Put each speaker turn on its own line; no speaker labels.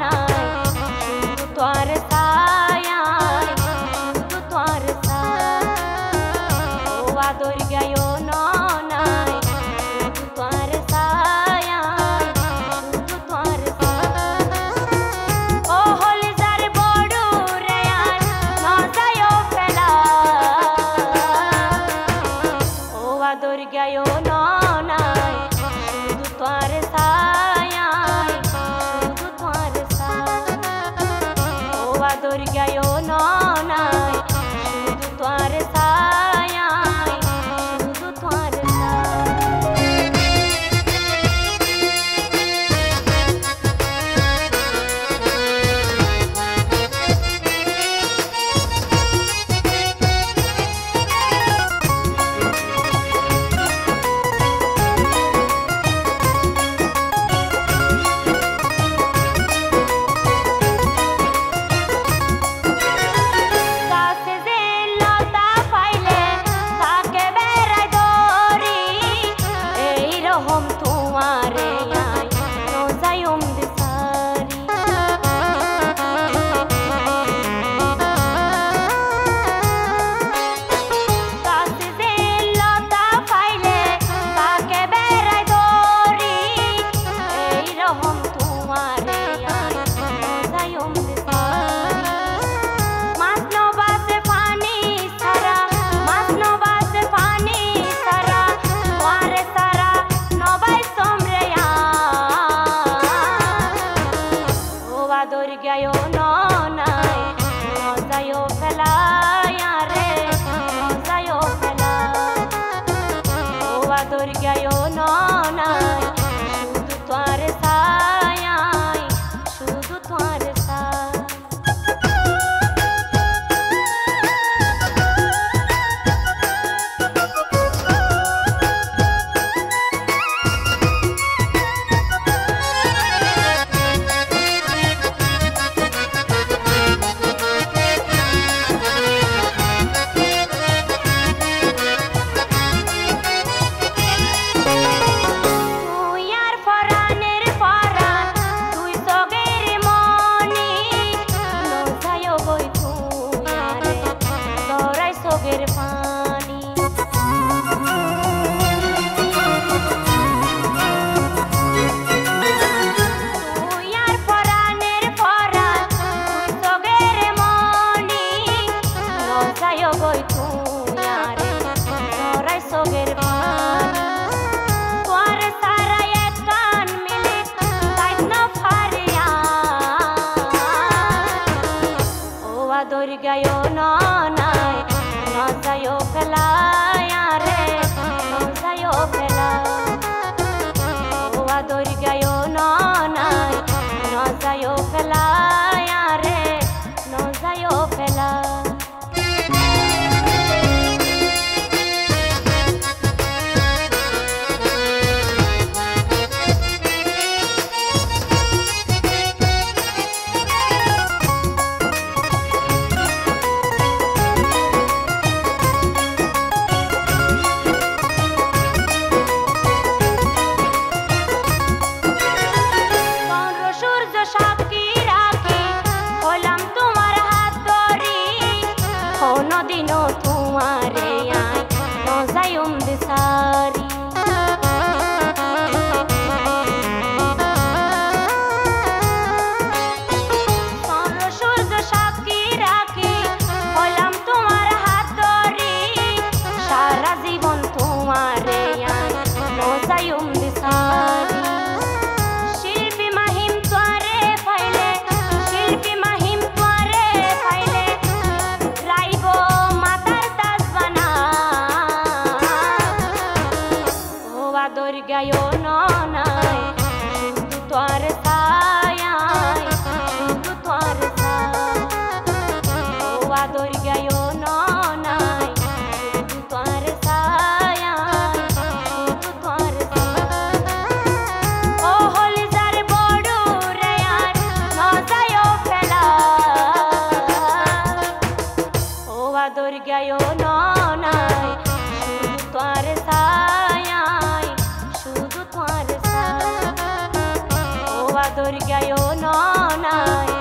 নাই শুধু তোর ছায়ায় শুধু তোর ছায়া ও আদর গায়ো নাই শুধু তোর ছায়ায় শুধু তোর ছায়া ও হলি যার বড় রে আর নজায়ও ফেলা ও আদর গায়ো নাই শুধু তোর ছায়ায় শুধু তোর ছায়া ও আদর গায়ো নাই শুধু তোর ছায়ায় শুধু তোর আদর গায়ো নাই নজায়ও ফেলা রে নজায়ও ফেলা ও আদর গায়ো নাই শুধু তোর ছায়ায় শুধু তোর ছায়া আদর গায়ো নাই নজায়ও ফেলা রে নজায়ও ফেলা ও আদর গায়ো নাই নজায়ও ফেলা রে নজায়ও ফেলা দিনো তোমারে আয় নজায়ুম দিসারি সূর্য সাক্ষী রাখি হলাম তোমার হাত ধরি সারা জীবন তোমারে আয় নজায়ুম দিসারি শিল্পী মাহিম তোরে পাইলে রাইব মাতার তাজ বানা দরগায়ও নাই